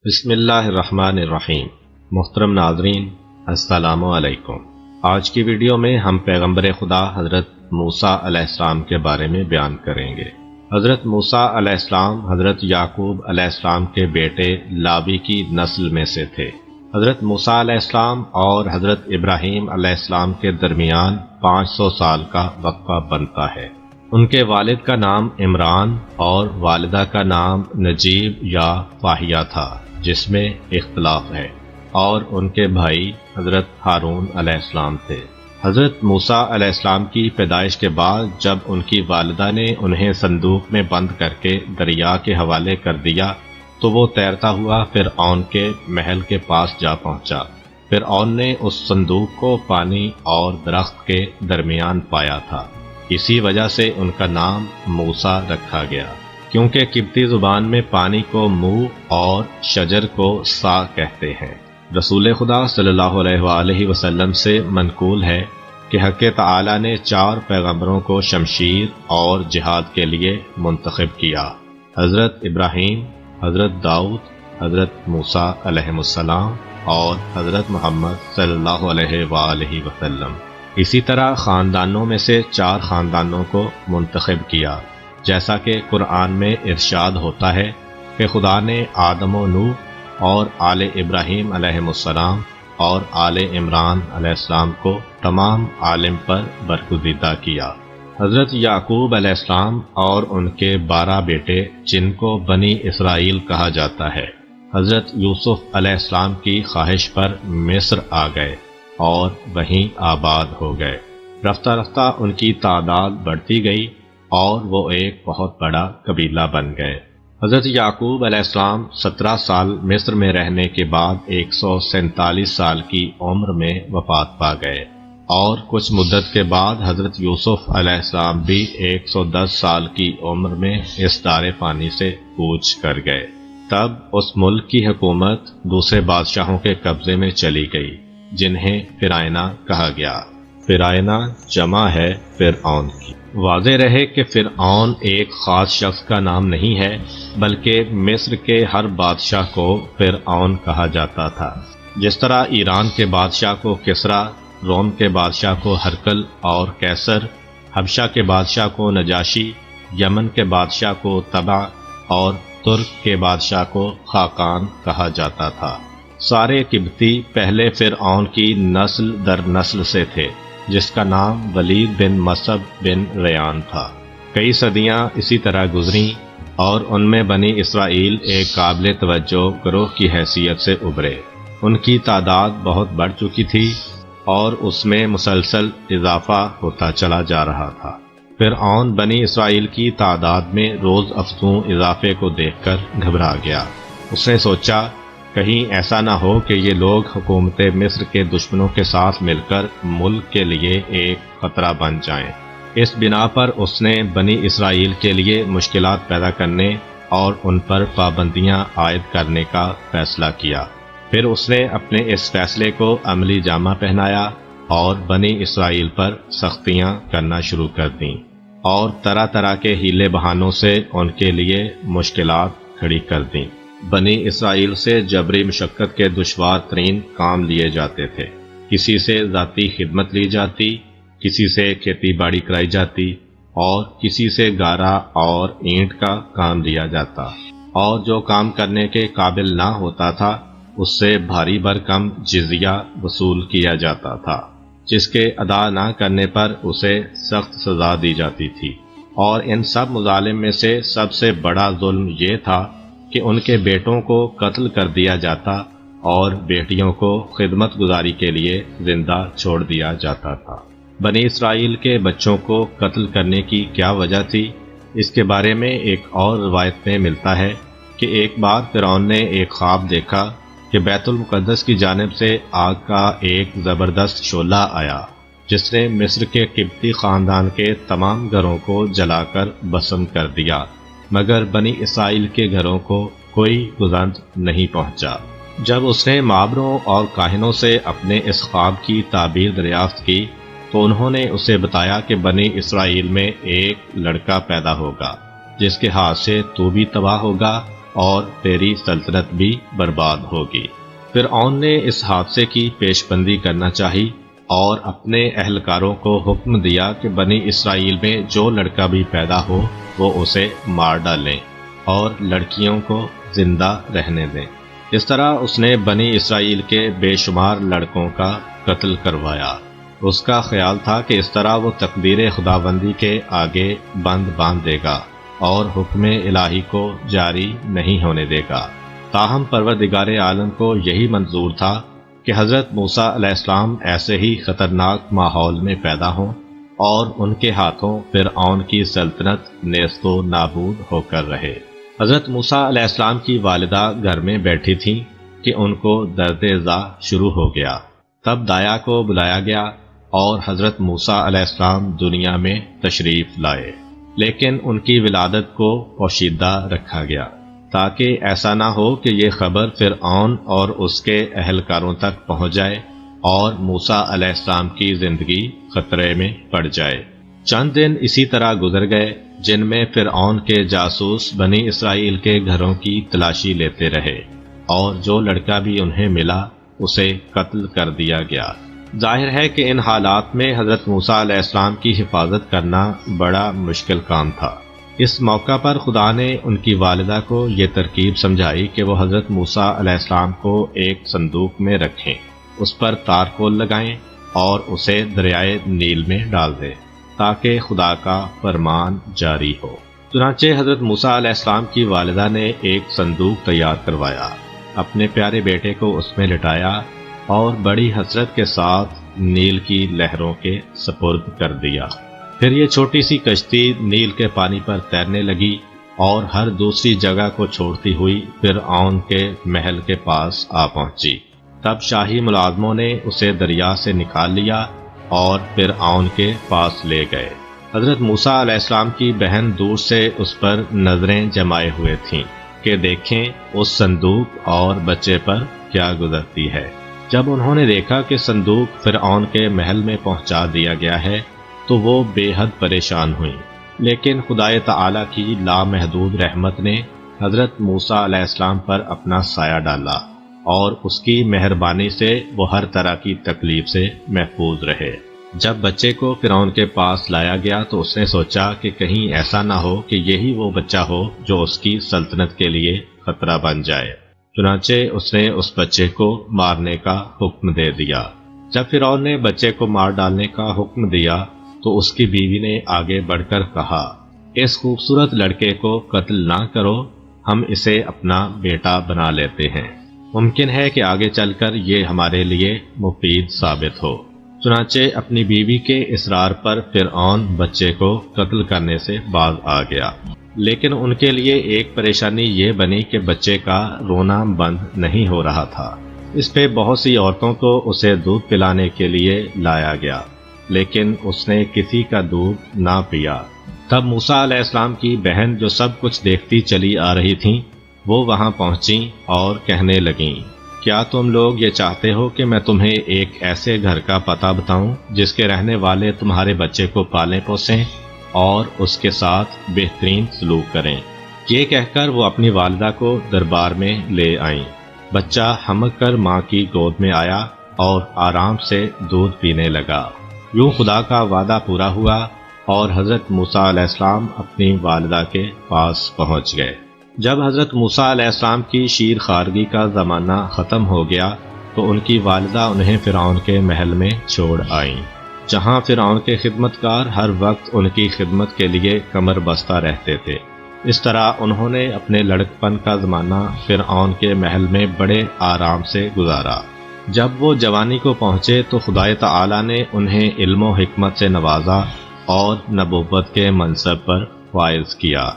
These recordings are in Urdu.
بسم اللہ الرحمن الرحیم۔ محترم ناظرین، السلام علیکم۔ آج کی ویڈیو میں ہم پیغمبر خدا حضرت موسیٰ علیہ السلام کے بارے میں بیان کریں گے۔ حضرت موسیٰ علیہ السلام حضرت یعقوب علیہ السلام کے بیٹے لاوی کی نسل میں سے تھے۔ حضرت موسیٰ علیہ السلام اور حضرت ابراہیم علیہ السلام کے درمیان 500 سال کا وقفہ بنتا ہے۔ ان کے والد کا نام عمران اور والدہ کا نام نجیب یا فاہیہ تھا، جس میں اختلاف ہے، اور ان کے بھائی حضرت ہارون علیہ السلام تھے۔ حضرت موسیٰ علیہ السلام کی پیدائش کے بعد جب ان کی والدہ نے انہیں صندوق میں بند کر کے دریا کے حوالے کر دیا تو وہ تیرتا ہوا فرعون کے محل کے پاس جا پہنچا۔ فرعون نے اس صندوق کو پانی اور درخت کے درمیان پایا تھا، اسی وجہ سے ان کا نام موسیٰ رکھا گیا، کیونکہ قبطی زبان میں پانی کو مو اور شجر کو سا کہتے ہیں۔ رسول خدا صلی اللہ علیہ وآلہ وسلم سے منقول ہے کہ حق تعالی نے 4 پیغمبروں کو شمشیر اور جہاد کے لیے منتخب کیا: حضرت ابراہیم، حضرت داؤد، حضرت موسیٰ علیہ السلام اور حضرت محمد صلی اللہ علیہ وآلہ وسلم۔ اسی طرح خاندانوں میں سے 4 خاندانوں کو منتخب کیا، جیسا کہ قرآن میں ارشاد ہوتا ہے کہ خدا نے آدم و نوح اور آل ابراہیم علیہ السلام اور آل عمران علیہ السلام کو تمام عالم پر برگزیدہ کیا۔ حضرت یعقوب علیہ السلام اور ان کے 12 بیٹے، جن کو بنی اسرائیل کہا جاتا ہے، حضرت یوسف علیہ السلام کی خواہش پر مصر آ گئے اور وہیں آباد ہو گئے۔ رفتہ رفتہ ان کی تعداد بڑھتی گئی اور وہ ایک بہت بڑا قبیلہ بن گئے۔ حضرت یعقوب علیہ السلام 17 سال مصر میں رہنے کے بعد 147 سال کی عمر میں وفات پا گئے، اور کچھ مدت کے بعد حضرت یوسف علیہ السلام بھی 110 سال کی عمر میں اس دار فانی سے کوچ کر گئے۔ تب اس ملک کی حکومت دوسرے بادشاہوں کے قبضے میں چلی گئی، جنہیں فرعونہ کہا گیا۔ فرعونہ جمع ہے فرعون کی۔ واضح رہے کہ فرعون ایک خاص شخص کا نام نہیں ہے، بلکہ مصر کے ہر بادشاہ کو فرعون کہا جاتا تھا۔ جس طرح ایران کے بادشاہ کو کسریٰ، روم کے بادشاہ کو ہرقل اور قیصر، حبشہ کے بادشاہ کو نجاشی، یمن کے بادشاہ کو طبع اور ترک کے بادشاہ کو خاقان کہا جاتا تھا۔ سارے قبطی پہلے فرعون کی نسل در نسل سے تھے، جس کا نام ولید بن مصعب بن ریان تھا۔ کئی صدیاں اسی طرح گزریں اور ان میں بنی اسرائیل ایک قابل توجہ گروہ کی حیثیت سے ابھرے۔ ان کی تعداد بہت بڑھ چکی تھی اور اس میں مسلسل اضافہ ہوتا چلا جا رہا تھا۔ فرعون بنی اسرائیل کی تعداد میں روز افزوں اضافے کو دیکھ کر گھبرا گیا۔ اس نے سوچا کہیں ایسا نہ ہو کہ یہ لوگ حکومت مصر کے دشمنوں کے ساتھ مل کر ملک کے لیے ایک خطرہ بن جائیں۔ اس بنا پر اس نے بنی اسرائیل کے لیے مشکلات پیدا کرنے اور ان پر پابندیاں عائد کرنے کا فیصلہ کیا۔ پھر اس نے اپنے اس فیصلے کو عملی جامہ پہنایا اور بنی اسرائیل پر سختیاں کرنا شروع کر دیں، اور طرح طرح کے ہیلے بہانوں سے ان کے لیے مشکلات کھڑی کر دیں۔ بنی اسرائیل سے جبری مشقت کے دشوار ترین کام لیے جاتے تھے۔ کسی سے ذاتی خدمت لی جاتی، کسی سے کھیتی باڑی کرائی جاتی، اور کسی سے گارا اور اینٹ کا کام لیا جاتا، اور جو کام کرنے کے قابل نہ ہوتا تھا اس سے بھاری بھرکم جزیہ وصول کیا جاتا تھا، جس کے ادا نہ کرنے پر اسے سخت سزا دی جاتی تھی۔ اور ان سب مظالم میں سے سب سے بڑا ظلم یہ تھا کہ ان کے بیٹوں کو قتل کر دیا جاتا اور بیٹیوں کو خدمت گزاری کے لیے زندہ چھوڑ دیا جاتا تھا۔ بنی اسرائیل کے بچوں کو قتل کرنے کی کیا وجہ تھی؟ اس کے بارے میں ایک اور روایت میں ملتا ہے کہ ایک بار فرعون نے ایک خواب دیکھا کہ بیت المقدس کی جانب سے آگ کا ایک زبردست شعلہ آیا، جس نے مصر کے قبطی خاندان کے تمام گھروں کو جلا کر بھسم کر دیا، مگر بنی اسرائیل کے گھروں کو کوئی گزند نہیں پہنچا۔ جب اس نے معابروں اور کاہنوں سے اپنے اس خواب کی تعبیر دریافت کی تو انہوں نے اسے بتایا کہ بنی اسرائیل میں ایک لڑکا پیدا ہوگا، جس کے ہاتھ سے تو بھی تباہ ہوگا اور تیری سلطنت بھی برباد ہوگی۔ فرعون نے اس حادثے کی پیش بندی کرنا چاہی اور اپنے اہلکاروں کو حکم دیا کہ بنی اسرائیل میں جو لڑکا بھی پیدا ہو وہ اسے مار ڈالیں اور لڑکیوں کو زندہ رہنے دیں۔ اس طرح اس نے بنی اسرائیل کے بے شمار لڑکوں کا قتل کروایا۔ اس کا خیال تھا کہ اس طرح وہ تقدیر خداوندی کے آگے بند باندھ دے گا اور حکم الہی کو جاری نہیں ہونے دے گا۔ تاہم پروردگار عالم کو یہی منظور تھا کہ حضرت موسیٰ علیہ السلام ایسے ہی خطرناک ماحول میں پیدا ہوں اور ان کے ہاتھوں فرعون کی سلطنت نیست و نابود ہو کر رہے۔ حضرت موسیٰ علیہ السلام کی والدہ گھر میں بیٹھی تھیں کہ ان کو درد ذا شروع ہو گیا۔ تب دایا کو بلایا گیا اور حضرت موسیٰ علیہ السلام دنیا میں تشریف لائے، لیکن ان کی ولادت کو پوشیدہ رکھا گیا تاکہ ایسا نہ ہو کہ یہ خبر فرعون اور اس کے اہلکاروں تک پہنچ جائے اور موسیٰ علیہ السلام کی زندگی خطرے میں پڑ جائے۔ چند دن اسی طرح گزر گئے جن میں فرعون کے جاسوس بنی اسرائیل کے گھروں کی تلاشی لیتے رہے اور جو لڑکا بھی انہیں ملا اسے قتل کر دیا گیا۔ ظاہر ہے کہ ان حالات میں حضرت موسیٰ علیہ السلام کی حفاظت کرنا بڑا مشکل کام تھا۔ اس موقع پر خدا نے ان کی والدہ کو یہ ترکیب سمجھائی کہ وہ حضرت موسیٰ علیہ السلام کو ایک صندوق میں رکھیں، اس پر تارکول لگائیں اور اسے دریائے نیل میں ڈال دیں تاکہ خدا کا فرمان جاری ہو۔ چنانچہ حضرت موسیٰ علیہ السلام کی والدہ نے ایک صندوق تیار کروایا، اپنے پیارے بیٹے کو اس میں لٹایا اور بڑی حسرت کے ساتھ نیل کی لہروں کے سپرد کر دیا۔ پھر یہ چھوٹی سی کشتی نیل کے پانی پر تیرنے لگی اور ہر دوسری جگہ کو چھوڑتی ہوئی فرعون کے محل کے پاس آ پہنچی۔ تب شاہی ملازموں نے اسے دریا سے نکال لیا اور فرعون کے پاس لے گئے۔ حضرت موسیٰ علیہ السلام کی بہن دور سے اس پر نظریں جمائے ہوئے تھیں کہ دیکھیں اس صندوق اور بچے پر کیا گزرتی ہے۔ جب انہوں نے دیکھا کہ صندوق فرعون کے محل میں پہنچا دیا گیا ہے تو وہ بے حد پریشان ہوئیں، لیکن خدائے تعالیٰ کی لامحدود رحمت نے حضرت موسیٰ علیہ السلام پر اپنا سایہ ڈالا اور اس کی مہربانی سے وہ ہر طرح کی تکلیف سے محفوظ رہے۔ جب بچے کو فرعون کے پاس لایا گیا تو اس نے سوچا کہ کہیں ایسا نہ ہو کہ یہی وہ بچہ ہو جو اس کی سلطنت کے لیے خطرہ بن جائے۔ چنانچہ اس نے اس بچے کو مارنے کا حکم دے دیا۔ جب فرعون نے بچے کو مار ڈالنے کا حکم دیا تو اس کی بیوی نے آگے بڑھ کر کہا، اس خوبصورت لڑکے کو قتل نہ کرو، ہم اسے اپنا بیٹا بنا لیتے ہیں، ممکن ہے کہ آگے چل کر یہ ہمارے لیے مفید ثابت ہو۔ چنانچہ اپنی بیوی کے اصرار پر فرعون بچے کو قتل کرنے سے باز آ گیا، لیکن ان کے لیے ایک پریشانی یہ بنی کہ بچے کا رونا بند نہیں ہو رہا تھا۔ اس پہ بہت سی عورتوں کو اسے دودھ پلانے کے لیے لایا گیا، لیکن اس نے کسی کا دودھ نہ پیا۔ تب موسیٰ علیہ السلام کی بہن جو سب کچھ دیکھتی چلی آ رہی تھیں وہ وہاں پہنچیں اور کہنے لگیں، کیا تم لوگ یہ چاہتے ہو کہ میں تمہیں ایک ایسے گھر کا پتہ بتاؤں جس کے رہنے والے تمہارے بچے کو پالیں پوسیں اور اس کے ساتھ بہترین سلوک کریں؟ یہ کہہ کر وہ اپنی والدہ کو دربار میں لے آئیں۔ بچہ ہمک کر ماں کی گود میں آیا اور آرام سے دودھ پینے لگا۔ یوں خدا کا وعدہ پورا ہوا اور حضرت موسیٰ علیہ السلام اپنی والدہ کے پاس پہنچ گئے۔ جب حضرت موسیٰ علیہ السلام کی شیر خارگی کا زمانہ ختم ہو گیا تو ان کی والدہ انہیں فرعون کے محل میں چھوڑ آئیں، جہاں فرعون کے خدمتگار ہر وقت ان کی خدمت کے لیے کمر بستہ رہتے تھے۔ اس طرح انہوں نے اپنے لڑکپن کا زمانہ فرعون کے محل میں بڑے آرام سے گزارا۔ جب وہ جوانی کو پہنچے تو خدائے تعالیٰ نے انہیں علم و حکمت سے نوازا اور نبوت کے منصب پر فائز کیا۔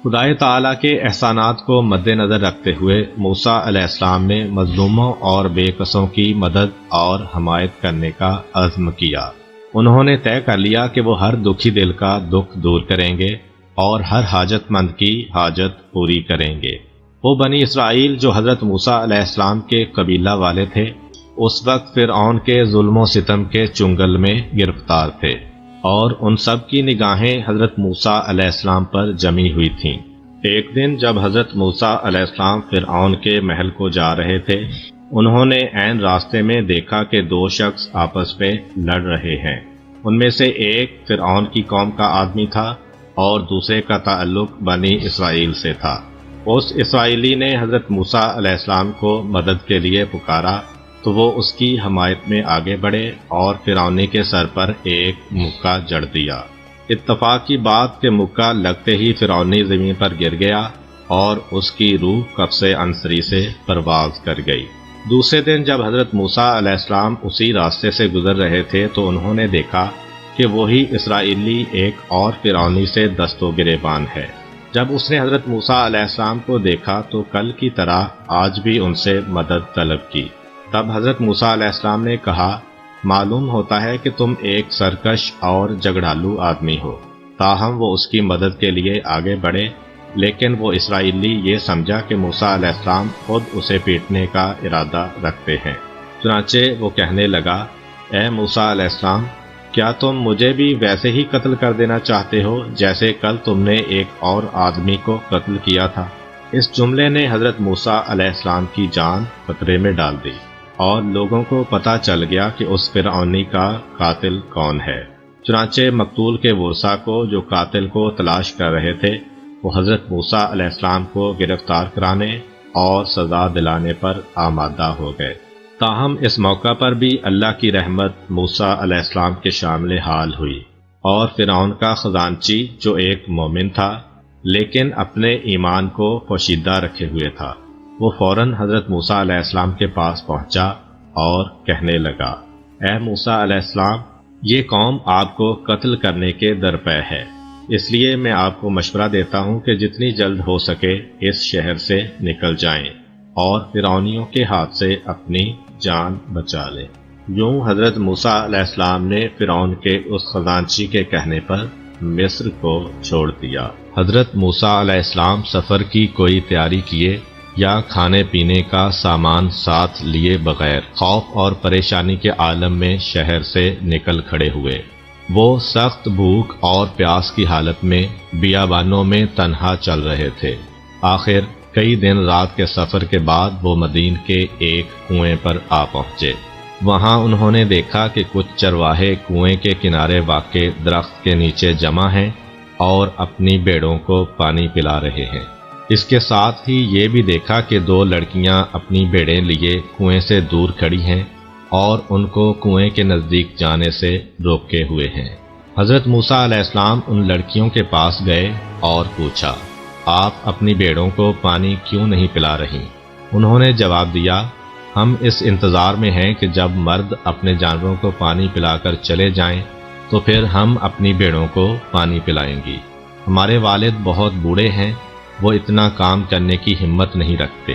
خدائے تعالیٰ کے احسانات کو مد نظر رکھتے ہوئے موسیٰ علیہ السلام نے مظلوموں اور بے کسوں کی مدد اور حمایت کرنے کا عزم کیا۔ انہوں نے طے کر لیا کہ وہ ہر دکھی دل کا دکھ دور کریں گے اور ہر حاجت مند کی حاجت پوری کریں گے۔ وہ بنی اسرائیل جو حضرت موسیٰ علیہ السلام کے قبیلہ والے تھے اس وقت فرعون کے ظلم و ستم کے چنگل میں گرفتار تھے اور ان سب کی نگاہیں حضرت موسیٰ علیہ السلام پر جمی ہوئی تھیں۔ ایک دن جب حضرت موسیٰ علیہ السلام فرعون کے محل کو جا رہے تھے، انہوں نے عین راستے میں دیکھا کہ دو شخص آپس میں لڑ رہے ہیں۔ ان میں سے ایک فرعون کی قوم کا آدمی تھا اور دوسرے کا تعلق بنی اسرائیل سے تھا۔ اس اسرائیلی نے حضرت موسیٰ علیہ السلام کو مدد کے لیے پکارا تو وہ اس کی حمایت میں آگے بڑھے اور فرعونی کے سر پر ایک مکہ جڑ دیا۔ اتفاق کی بات کہ مکہ لگتے ہی فرعونی زمین پر گر گیا اور اس کی روح قبض عنصری سے پرواز کر گئی۔ دوسرے دن جب حضرت موسیٰ علیہ السلام اسی راستے سے گزر رہے تھے تو انہوں نے دیکھا کہ وہی اسرائیلی ایک اور فرعونی سے دست و گریبان ہے۔ جب اس نے حضرت موسیٰ علیہ السلام کو دیکھا تو کل کی طرح آج بھی ان سے مدد طلب کی۔ تب حضرت موسیٰ علیہ السلام نے کہا، معلوم ہوتا ہے کہ تم ایک سرکش اور جھگڑالو آدمی ہو۔ تاہم وہ اس کی مدد کے لیے آگے بڑھے، لیکن وہ اسرائیلی یہ سمجھا کہ موسیٰ علیہ السلام خود اسے پیٹنے کا ارادہ رکھتے ہیں۔ چنانچہ وہ کہنے لگا، اے موسیٰ علیہ السلام، کیا تم مجھے بھی ویسے ہی قتل کر دینا چاہتے ہو جیسے کل تم نے ایک اور آدمی کو قتل کیا تھا؟ اس جملے نے حضرت موسیٰ علیہ السلام کی جان خطرے میں ڈال دی اور لوگوں کو پتہ چل گیا کہ اس فرعونی کا قاتل کون ہے۔ چنانچہ مقتول کے ورثاء کو جو قاتل کو تلاش کر رہے تھے وہ حضرت موسیٰ علیہ السلام کو گرفتار کرانے اور سزا دلانے پر آمادہ ہو گئے۔ تاہم اس موقع پر بھی اللہ کی رحمت موسیٰ علیہ السلام کے شامل حال ہوئی اور فرعون کا خزانچی جو ایک مومن تھا لیکن اپنے ایمان کو پوشیدہ رکھے ہوئے تھا، وہ فوراً حضرت موسیٰ علیہ السلام کے پاس پہنچا اور کہنے لگا، اے موسیٰ علیہ السلام، یہ قوم آپ کو قتل کرنے کے درپے ہے، اس لیے میں آپ کو مشورہ دیتا ہوں کہ جتنی جلد ہو سکے اس شہر سے نکل جائیں اور فرعونیوں کے ہاتھ سے اپنی جان بچا لیں۔ یوں حضرت موسیٰ علیہ السلام نے فرعون کے اس خزانچی کے کہنے پر مصر کو چھوڑ دیا۔ حضرت موسیٰ علیہ السلام سفر کی کوئی تیاری کیے یا کھانے پینے کا سامان ساتھ لیے بغیر خوف اور پریشانی کے عالم میں شہر سے نکل کھڑے ہوئے۔ وہ سخت بھوک اور پیاس کی حالت میں بیابانوں میں تنہا چل رہے تھے۔ آخر کئی دن رات کے سفر کے بعد وہ مدین کے ایک کنویں پر آ پہنچے۔ وہاں انہوں نے دیکھا کہ کچھ چرواہے کنویں کے کنارے واقع درخت کے نیچے جمع ہیں اور اپنی بھیڑوں کو پانی پلا رہے ہیں۔ اس کے ساتھ ہی یہ بھی دیکھا کہ دو لڑکیاں اپنی بھیڑیں لیے کنویں سے دور کھڑی ہیں اور ان کو کنویں کے نزدیک جانے سے روکے ہوئے ہیں۔ حضرت موسیٰ علیہ السلام ان لڑکیوں کے پاس گئے اور پوچھا، آپ اپنی بھیڑوں کو پانی کیوں نہیں پلا رہی؟ انہوں نے جواب دیا، ہم اس انتظار میں ہیں کہ جب مرد اپنے جانوروں کو پانی پلا کر چلے جائیں تو پھر ہم اپنی بھیڑوں کو پانی پلائیں گی۔ ہمارے والد بہت بوڑھے ہیں، وہ اتنا کام کرنے کی ہمت نہیں رکھتے،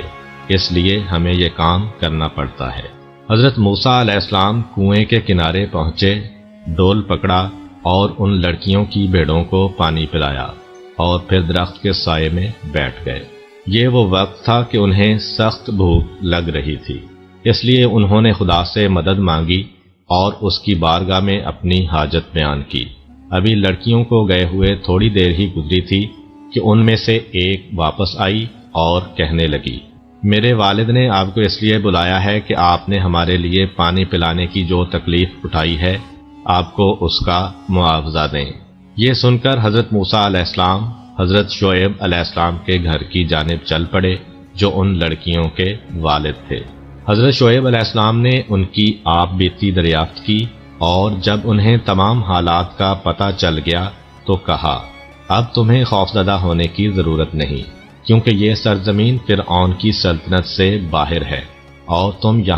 اس لیے ہمیں یہ کام کرنا پڑتا ہے۔ حضرت موسیٰ علیہ السلام کنویں کے کنارے پہنچے، ڈول پکڑا اور ان لڑکیوں کی بھیڑوں کو پانی پلایا اور پھر درخت کے سائے میں بیٹھ گئے۔ یہ وہ وقت تھا کہ انہیں سخت بھوک لگ رہی تھی، اس لیے انہوں نے خدا سے مدد مانگی اور اس کی بارگاہ میں اپنی حاجت بیان کی۔ ابھی لڑکیوں کو گئے ہوئے تھوڑی دیر ہی گزری تھی کہ ان میں سے ایک واپس آئی اور کہنے لگی، میرے والد نے آپ کو اس لیے بلایا ہے کہ آپ نے ہمارے لیے پانی پلانے کی جو تکلیف اٹھائی ہے آپ کو اس کا معاوضہ دیں۔ یہ سن کر حضرت موسیٰ علیہ السلام حضرت شعیب علیہ السلام کے گھر کی جانب چل پڑے جو ان لڑکیوں کے والد تھے۔ حضرت شعیب علیہ السلام نے ان کی آپ بیتی دریافت کی اور جب انہیں تمام حالات کا پتہ چل گیا تو کہا، اب تمہیں خوفزدہ ہونے کی ضرورت نہیں، کیونکہ یہ سرزمین فرعون کی سلطنت سے باہر ہے اور تم یہاں